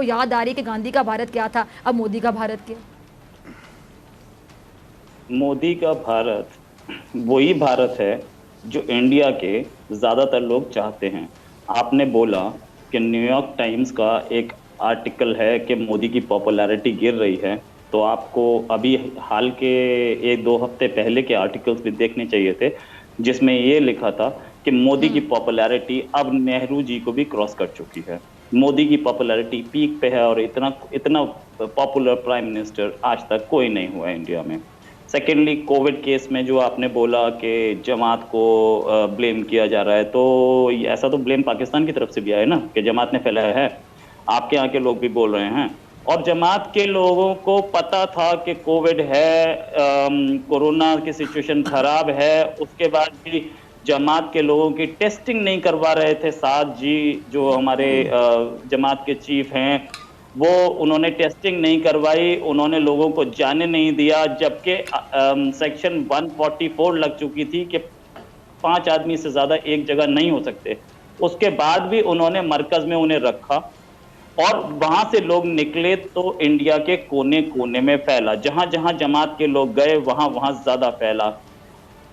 वो याद आ रही है कि गांधी का भारत क्या था, अब मोदी का भारत क्या? मोदी का भारत वही भारत है जो इंडिया के ज्यादातर लोग चाहते हैं। आपने बोला कि न्यूयॉर्क टाइम्स का एक आर्टिकल है कि मोदी की पॉपुलैरिटी गिर रही है, तो आपको अभी हाल के 1-2 हफ्ते पहले के आर्टिकल्स भी देखने चाहिए थे, जिसमें ये लिखा था कि मोदी की पॉपुलैरिटी अब नेहरू जी को भी क्रॉस कर चुकी है। मोदी की पॉपुलैरिटी पीक पे है और इतना इतना पॉपुलर प्राइम मिनिस्टर आज तक कोई नहीं हुआ इंडिया में। सेकेंडली, कोविड केस में जो आपने बोला कि जमात को ब्लेम किया जा रहा है, तो ऐसा तो ब्लेम पाकिस्तान की तरफ से भी आया है ना कि जमात ने फैलाया है। आपके यहाँ के लोग भी बोल रहे हैं, और जमात के लोगों को पता था कि कोविड है, कोरोना की सिचुएशन खराब है, उसके बाद भी जमात के लोगों की टेस्टिंग नहीं करवा रहे थे। साद जी जो हमारे जमात के चीफ हैं, वो उन्होंने टेस्टिंग नहीं करवाई, उन्होंने लोगों को जाने नहीं दिया, जबकि सेक्शन 144 लग चुकी थी कि 5 आदमी से ज्यादा एक जगह नहीं हो सकते। उसके बाद भी उन्होंने मरकज में उन्हें रखा और वहां से लोग निकले तो इंडिया के कोने कोने में फैला। जहां जहां जमात के लोग गए वहां वहां ज्यादा फैला।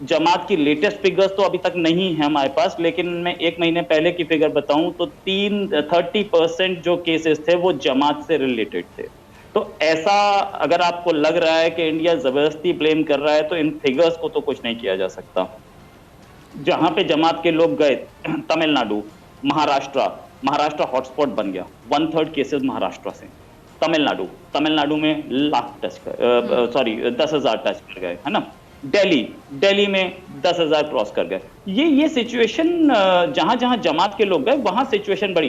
जमात की लेटेस्ट फिगर्स तो अभी तक नहीं है हमारे पास, लेकिन मैं 1 महीने पहले की फिगर बताऊं तो 30% जो केसेस थे वो जमात से रिलेटेड थे। तो ऐसा अगर आपको लग रहा है कि इंडिया जबरदस्ती ब्लेम कर रहा है, तो इन फिगर्स को तो कुछ नहीं किया जा सकता। जहां पे जमात के लोग गए, तमिलनाडु, महाराष्ट्र हॉटस्पॉट बन गया। 1/3 केसेस महाराष्ट्र से। तमिलनाडु में लाख टच कर, सॉरी 10,000 टच कर गए, है ना। दिल्ली में 10,000 क्रॉस कर गए। ये सिचुएशन जहां जहां जमात के लोग गए वहां सिचुएशन बढ़ी।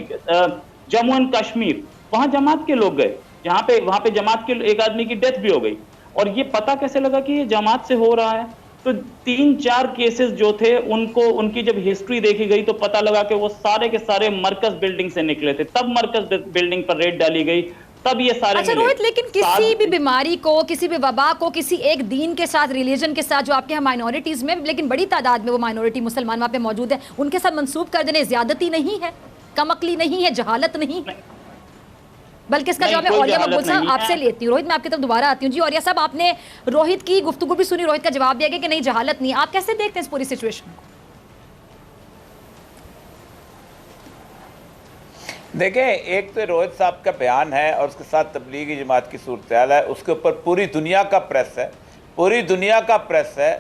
जम्मू एंड कश्मीर, वहां जमात के लोग गए, वहां पे जमात के एक आदमी की डेथ भी हो गई। और ये पता कैसे लगा कि ये जमात से हो रहा है? तो 3-4 केसेस जो थे उनकी जब हिस्ट्री देखी गई तो पता लगा कि वो सारे के सारे मरकज बिल्डिंग से निकले थे। तब मरकज बिल्डिंग पर रेड डाली गई, तब ये सारे। अच्छा रोहित, लेकिन किसी भी बीमारी को, किसी भी वबा को किसी एक दीन के साथ, रिलीजन के साथ, जो आपके यहाँ माइनॉरिटीज में, लेकिन बड़ी तादाद में वो माइनॉरिटी मुसलमान वहाँ पे मौजूद है, उनके साथ मंसूब कर देने ज्यादती नहीं है, कमअक्ली नहीं है, जहालत नहीं है? बल्कि इसका जवाब मैं औलिया मकबूल साहब आपसे लेती हूँ। रोहित, मैं आपकी तरफ दोबारा आती हूँ जी। औलिया साहब, आपने रोहित की गुफ्तगू भी सुनी, रोहित का जवाब दिया गया कि नहीं जहालत नहीं। आप कैसे देखते हैं इस पूरी सिचुएशन को? देखें, एक तो रोहित साहब का बयान है और उसके साथ तबलीगी जमात की सूरत हाल है, उसके ऊपर पूरी दुनिया का प्रेस है, पूरी दुनिया का प्रेस है।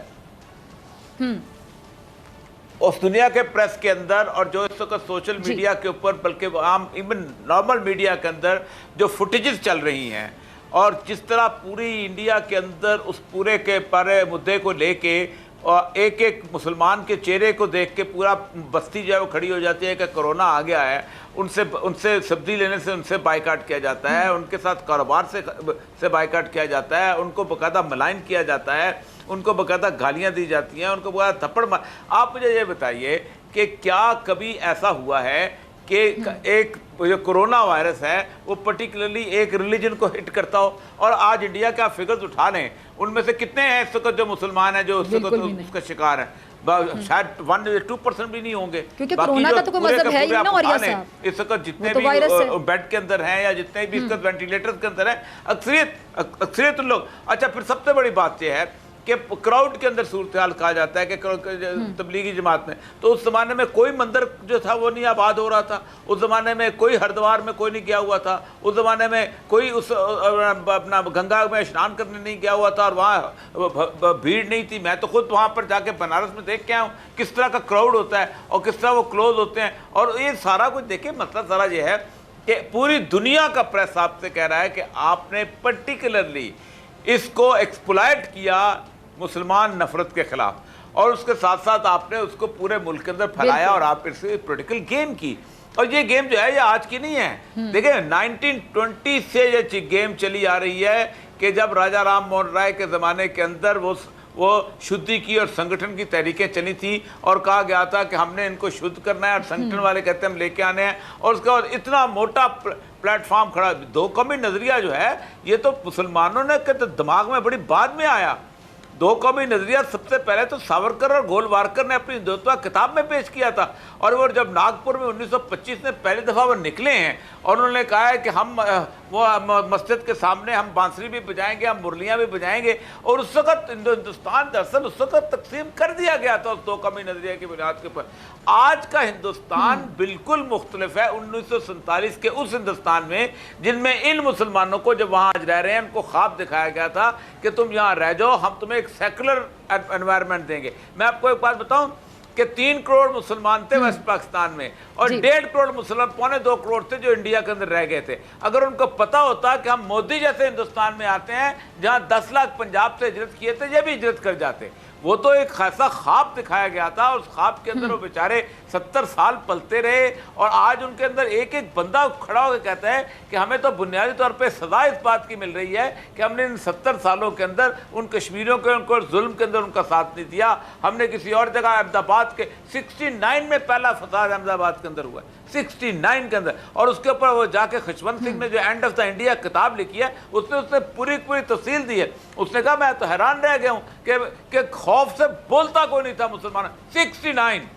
उस दुनिया के प्रेस के अंदर और जो इस वक्त सोशल मीडिया के ऊपर, बल्कि आम इवन नॉर्मल मीडिया के अंदर जो फुटेजेस चल रही हैं, और जिस तरह पूरी इंडिया के अंदर उस पूरे के पारे मुद्दे को लेके और एक एक मुसलमान के चेहरे को देख के पूरा बस्ती जो है वो खड़ी हो जाती है कि कोरोना आ गया है, उनसे सब्जी लेने से उनसे बाइकाट किया जाता है, उनके साथ कारोबार से बाइकाट किया जाता है, उनको बाकायदा मलाइन किया जाता है, उनको बाकायदा गालियाँ दी जाती हैं, उनको बाकायदा थप्पड़ मार। आप मुझे ये बताइए कि क्या कभी ऐसा हुआ है कि एक जो कोरोना वायरस है वो पर्टिकुलरली एक रिलीजन को हिट करता हो? और आज इंडिया के आप फिगर्स उठा लें, उनमें से कितने हैं इस वक्त जो मुसलमान हैं जो उसका शिकार है? शायद 1-2% भी नहीं होंगे, क्योंकि कोरोना का तो कोई मतलब है ही ना। और इस वक्त जितने भी बेड के अंदर हैं या जितने भी इस वक्त वेंटिलेटर्स के अंदर हैं, अक्सरियत लोग। अच्छा, फिर सबसे बड़ी बात यह है कि क्राउड के अंदर सूरत हाल कहा जाता है कि तबलीगी जमात में, तो उस ज़माने में कोई मंदिर जो था वो नहीं आबाद हो रहा था, उस ज़माने में कोई हरिद्वार में कोई नहीं गया हुआ था, उस ज़माने में कोई उस अपना गंगा में स्नान करने नहीं गया हुआ था, और वहाँ भीड़ नहीं थी। मैं तो खुद वहाँ पर जाके बनारस में देख के आया हूँ किस तरह का क्राउड होता है और किस तरह वो क्लोज होते हैं। और ये सारा कुछ देखिए, मतलब सारा ये है कि पूरी दुनिया का प्रेस आपसे कह रहा है कि आपने पर्टिकुलरली इसको एक्सप्लॉइट किया मुसलमान नफरत के खिलाफ, और उसके साथ साथ आपने उसको पूरे मुल्क के अंदर फैलाया और आप इससे पॉलिटिकल गेम की। और ये गेम जो है ये आज की नहीं है। देखिए 1920 से ये गेम चली आ रही है कि जब राजा राम मोहन राय के ज़माने के अंदर वो शुद्धि की और संगठन की तहरीकें चली थी और कहा गया था कि हमने इनको शुद्ध करना है, और संगठन वाले कहते हैं हम लेके आने हैं। और उसके बाद इतना मोटा प्लेटफॉर्म खड़ा, दो कौमी नज़रिया जो है ये तो मुसलमानों ने के तो दिमाग में बड़ी बाद में आया। दो कौमी नजरिया सबसे पहले तो सावरकर और गोलवारकर ने अपनी हिंदुत्व किताब में पेश किया था। और वो जब नागपुर में 1925 में पहली दफा वो निकले हैं और उन्होंने कहा है कि हम वो मस्जिद के सामने हम बांसुरी भी बजाएंगे, हम मुरलियां भी बजाएंगे, और उस वक्त हिंदुस्तान दरअसल उस वक्त तकसीम कर दिया गया था उस दो कौमी नजरिया की बुनियाद के ऊपर। आज का हिंदुस्तान बिल्कुल मुख्तलिफ है 1947 के उस हिंदुस्तान में जिनमें इन मुसलमानों को जब वहां आज रह रहे हैं उनको ख्वाब दिखाया गया था कि तुम यहाँ रह जाओ, हम तुम्हें एक सेकुलर एनवायरनमेंट देंगे। मैं आपको एक बात बताऊं कि 3 करोड़ मुसलमान थे वेस्ट पाकिस्तान में और 1.5 करोड़ मुसलमान, 1.25 करोड़ थे जो इंडिया के अंदर रह गए थे। अगर उनको पता होता कि हम मोदी जैसे हिंदुस्तान में आते हैं जहां 10 लाख पंजाब से हिजरत किए थे, ये भी हिजरत कर जाते। वो तो एक खासा ख्वाब दिखाया गया था और उस ख्वाब के अंदर वो बेचारे 70 साल पलते रहे और आज उनके अंदर एक एक बंदा खड़ा होकर कहता है कि हमें तो बुनियादी तौर पे सजा इस बात की मिल रही है कि हमने इन 70 सालों के अंदर उन कश्मीरियों के उनको जुल्म के अंदर उनका साथ नहीं दिया। हमने किसी और जगह अहमदाबाद के 69 में पहला फसाद अहमदाबाद के अंदर हुआ है, 69 के अंदर, और उसके ऊपर वो जाके खुशवंत सिंह ने जो एंड ऑफ द इंडिया किताब लिखी है उसने पूरी तफसील दी है। उसने कहा मैं तो हैरान रह गया हूँ कि खौफ से बोलता कोई नहीं था मुसलमान। 69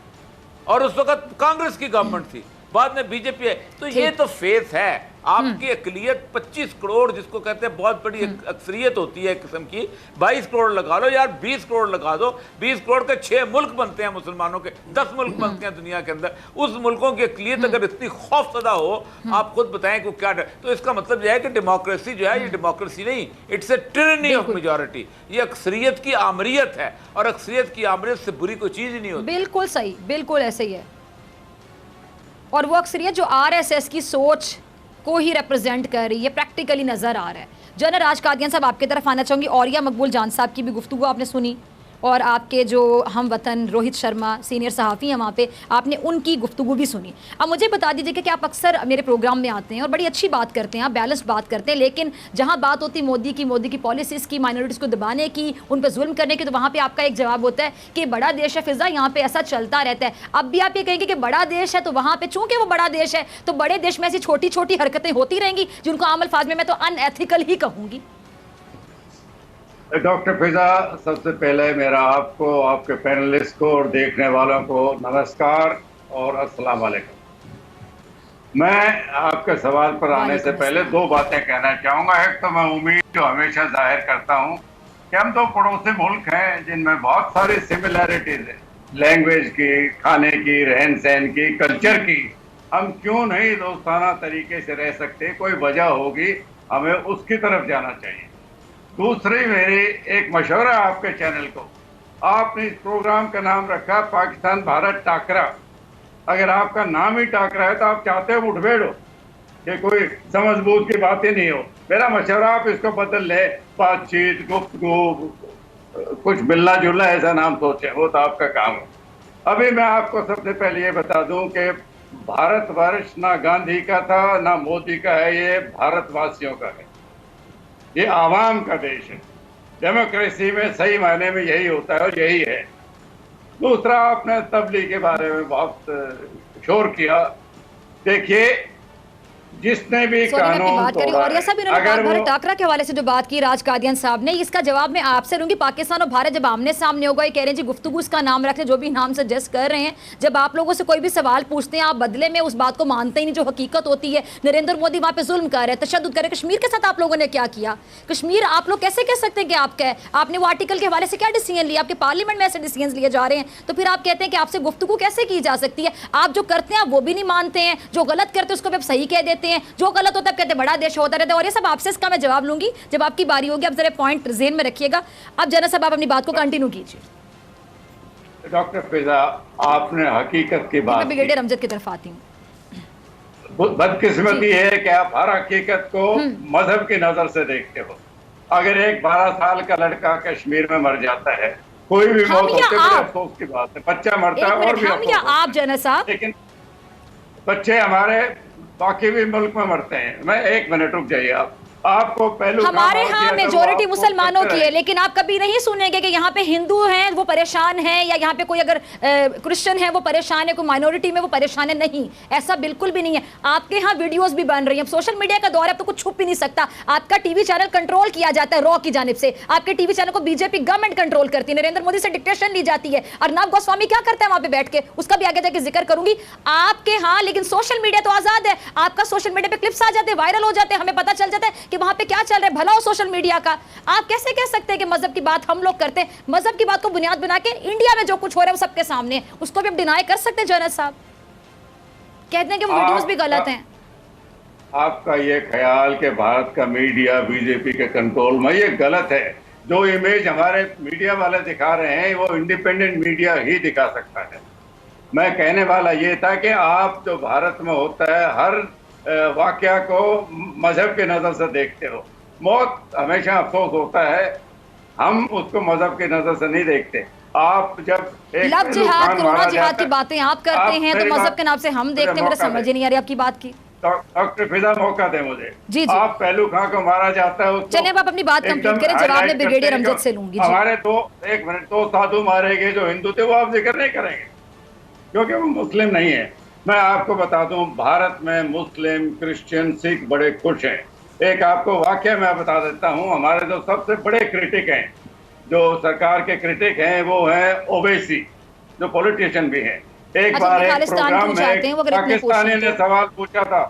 और उस वक्त कांग्रेस की गवर्नमेंट थी, बाद में बीजेपी है। तो ये तो फेस है आपकी अकलियत 25 करोड़ जिसको कहते हैं बहुत बड़ी अक्सरियत होती है किस्म की। 22 करोड़ लगा लो यार, 20 करोड़ लगा दो, 20 करोड़ के 6 मुल्क बनते हैं मुसलमानों के, 10 मुल्क बनते हैं दुनिया के अंदर। उस मुल्कों की अकलियत अगर इतनी खौफजदा हो, आप खुद बताएं कि क्या, तो इसका मतलब यह है कि डेमोक्रेसी जो है ये डेमोक्रेसी नहीं, it's a tyranny of majority. ये अक्सरियत की आमरियत है और अक्सरियत की आमरियत से बुरी कोई चीज ही नहीं होती। बिल्कुल सही, बिल्कुल ऐसे ही है। और वो अक्सरियत जो आरएसएस की सोच को ही रिप्रेजेंट कर रही है, प्रैक्टिकली नज़र आ रहा है। जनरल राज कादियान साहब आपकी तरफ आना चाहूँगी। औरिया मकबूल जान साहब की भी गुफ्तगू आपने सुनी और आपके जो हम वतन रोहित शर्मा सीनियर सहाफ़ी हैं वहाँ पे, आपने उनकी गुफ्तगू भी सुनी। अब मुझे बता दीजिए कि आप अक्सर मेरे प्रोग्राम में आते हैं और बड़ी अच्छी बात करते हैं, आप बैलेंस बात करते हैं, लेकिन जहाँ बात होती मोदी की पॉलिसीज़ की, माइनॉरिटीज़ को दबाने की, उन पर जुल्म करने की, तो वहाँ पर आपका एक जवाब होता है कि बड़ा देश है फ़िज़ा, यहाँ पर ऐसा चलता रहता है। अब भी आप ये कहेंगे कि बड़ा देश है तो वहाँ पर चूँकि वो बड़ा देश है तो बड़े देश में ऐसी छोटी छोटी हरकतें होती रहेंगी जिनको आम अल्फाज में मैं तो अनएथिकल ही कहूँगी। डॉक्टर फिजा, सबसे पहले मेरा आपको, आपके पैनलिस्ट को और देखने वालों को नमस्कार और अस्सलाम वालेकुम। मैं आपके सवाल पर आने से पहले 2 बातें कहना चाहूँगा। एक तो मैं उम्मीद जो हमेशा जाहिर करता हूँ कि हम तो पड़ोसी मुल्क हैं जिनमें बहुत सारी सिमिलैरिटीज है, लैंग्वेज की, खाने की, रहन सहन की, कल्चर की। हम क्यों नहीं दोस्ताना तरीके से रह सकते? कोई वजह होगी, हमें उसकी तरफ जाना चाहिए। दूसरी मेरी एक मशवरा आपके चैनल को, आपने इस प्रोग्राम का नाम रखा पाकिस्तान भारत टाकरा। अगर आपका नाम ही टाकरा है तो आप चाहते हो मुठभेड़ हो, कि कोई समझबूझ की बात ही नहीं हो। मेरा मशवरा आप इसको बदल ले, बातचीत, गुफ्तगू, कुछ मिलना जुलना ऐसा नाम सोचे, वो तो आपका काम है। अभी मैं आपको सबसे पहले ये बता दूं कि भारतवर्ष ना गांधी का था ना मोदी का है, ये भारतवासियों का है, ये आवाम का देश है। डेमोक्रेसी में सही मायने में यही होता है और यही है। दूसरा, आपने तबलीग के बारे में बहुत शोर किया। देखिए, जिसने भी कानून बात करी और ये सब इन्होंने भारत टाकरा के हवाले से जो बात की राज कादियान साहब ने, इसका जवाब मैं आपसे लूंगी। पाकिस्तान और भारत जब आमने सामने होगा, ये कह रहे हैं जी गुफ्तगू इसका नाम रखें, जो भी नाम सजेस्ट कर रहे हैं। जब आप लोगों से कोई भी सवाल पूछते हैं, आप बदले में उस बात को मानते ही नहीं जो हकीकत होती है। नरेंद्र मोदी वहाँ पे जुल्म कर रहे हैं, तशद्दुद कर रहे हैं। कश्मीर के साथ आप लोगों ने क्या किया? कश्मीर आप लोग कैसे कह सकते हैं कि आपने वो आर्टिकल के हवाले से क्या डिसीजन लिया? आपके पार्लियामेंट में ऐसे डिसीजन लिए जा रहे हैं, तो फिर आप कहते हैं कि आपसे गुफ्तगू कैसे की जा सकती है? आप जो करते हैं वो भी नहीं मानते हैं, जो गलत करते हैं उसको भी आप सही कह देते हैं, जो गलत होता है कहते बड़ा देश होता रहता है। और ये सब आपसे, इसका मैं जवाब लूंगी जब आपकी बारी होगी। आप जरा पॉइंट ज़हन में रखिएगा। अब जनरल साहब आप अपनी बात को कंटिन्यू कीजिए। डॉक्टर फिजा, आपने हकीकत की बात, ब्रिगेडियर अमजद की तरफ आती हूँ। बदकिस्मती है कि आप हर हकीकत को मजहब की नजर से देखते हो। अगर एक 12 साल का लड़का कश्मीर में मर जाता है, कोई भी मौत होती है, अफसोस की बात है, बच्चा मरता है और भी आप जनरल साहब, लेकिन बच्चे हमारे बाकी भी मुल्क में मरते हैं। मैं 1 मिनट रुक जाइए आप। आपको पहलू हमारे यहाँ मेजोरिटी मुसलमानों की है, लेकिन आप कभी नहीं सुनेंगे कि यहाँ पे हिंदू हैं वो परेशान हैं, या यहाँ पे कोई अगर क्रिश्चियन है वो परेशान है, कोई माइनॉरिटी में वो परेशान है। नहीं, ऐसा बिल्कुल भी नहीं है। आपके यहाँ वीडियोस भी बन रही हैं, सोशल मीडिया का दौर है, अब तो कुछ छुप भी नहीं सकता। आपका टीवी चैनल कंट्रोल किया जाता है रॉ की जानिब से, आपके टीवी चैनल को बीजेपी गवर्नमेंट कंट्रोल करती है, नरेंद्र मोदी से डिक्टेशन ली जाती है। अर्नब गोस्वामी क्या करता है वहां पे बैठ के, उसका भी आगे जाके जिक्र करूंगी आपके यहाँ। लेकिन सोशल मीडिया तो आजाद है, आपका सोशल मीडिया पे क्लिप्स आ जाते हैं, वायरल हो जाते हैं, हमें पता चल जाता है कि वहां पे क्या चल रहा है। भला हो सोशल मीडिया का। आप कैसे कह सकते हैं कि मजहब की बात हम लोग करते हैं? मजहब की बात को बुनियाद बना के इंडिया में जो कुछ हो रहा है वो सबके सामने है, उसको भी आप डिनाई कर सकते हैं? जनरल साहब कहते हैं कि वो वीडियोस भी गलत हैं। आपका ये ख्याल कि भारत का मीडिया बीजेपी के कंट्रोल में, ये गलत है। जो इमेज हमारे मीडिया वाले दिखा रहे हैं वो इंडिपेंडेंट मीडिया ही दिखा सकता है। मैं कहने वाला ये था कि आप जो भारत में होता है हर वाकया को मजहब के नजर से देखते हो। मौत हमेशा अफसोस होता है, हम उसको मजहब की नजर से नहीं देखते। आप जब एक लव जिहाद, कोरोना जिहाद की बातें आप करते हैं तो मजहब के नाम से हम देखते हैं। मेरे समझ ही नहीं आ रही आपकी बात की। डॉक्टर फिजा मौका दे मुझे। जी जी। आप पहलू खां को मारा जाता है, चलिए आप अपनी बात कंप्लीट करें, जवाब में ब्रिगेडियर अमजद से लूंगी। हमारे एक मिनट, दो साधु मारे गए जो हिंदू थे, वो आप जिक्र नहीं करेंगे क्योंकि वो मुस्लिम नहीं है। मैं आपको बता दूं, भारत में मुस्लिम, क्रिश्चियन, सिख बड़े खुश हैं। एक आपको वाकया मैं बता देता हूं, हमारे जो सबसे बड़े क्रिटिक हैं, जो सरकार के क्रिटिक हैं, वो हैं ओवैसी, जो पॉलिटिशियन भी हैं। एक बार एक प्रोग्राम में पाकिस्तानी ने सवाल पूछा था,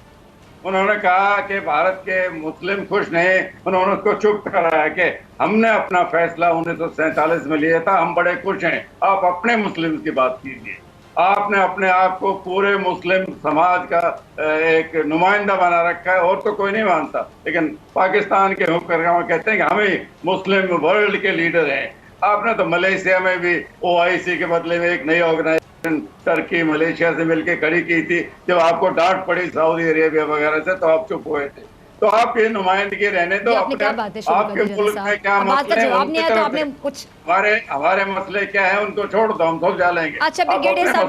उन्होंने कहा कि भारत के मुस्लिम खुश नहीं, उन्होंने उसको चुप कराया कि हमने अपना फैसला 1947 में लिया था, हम बड़े खुश हैं, आप अपने मुस्लिम की बात कीजिए। आपने अपने आप को पूरे मुस्लिम समाज का एक नुमाइंदा बना रखा है, और तो कोई नहीं मानता। लेकिन पाकिस्तान के हुक्मरान कहते हैं कि हमें मुस्लिम वर्ल्ड के लीडर हैं। आपने तो मलेशिया में भी OIC के बदले में एक नई ऑर्गेनाइजेशन टर्की मलेशिया से मिलकर खड़ी की थी। जब आपको डांट पड़ी सऊदी अरेबिया वगैरह से तो आप चुप हुए थे। तो आप ये नुमाइंदगी रहने दो, अपने आपके मुल्क में क्या मसले हैं, हमारे मसले क्या है उनको छोड़ दो, हम सब जा लेंगे। अच्छा ब्रिगेडियर साहब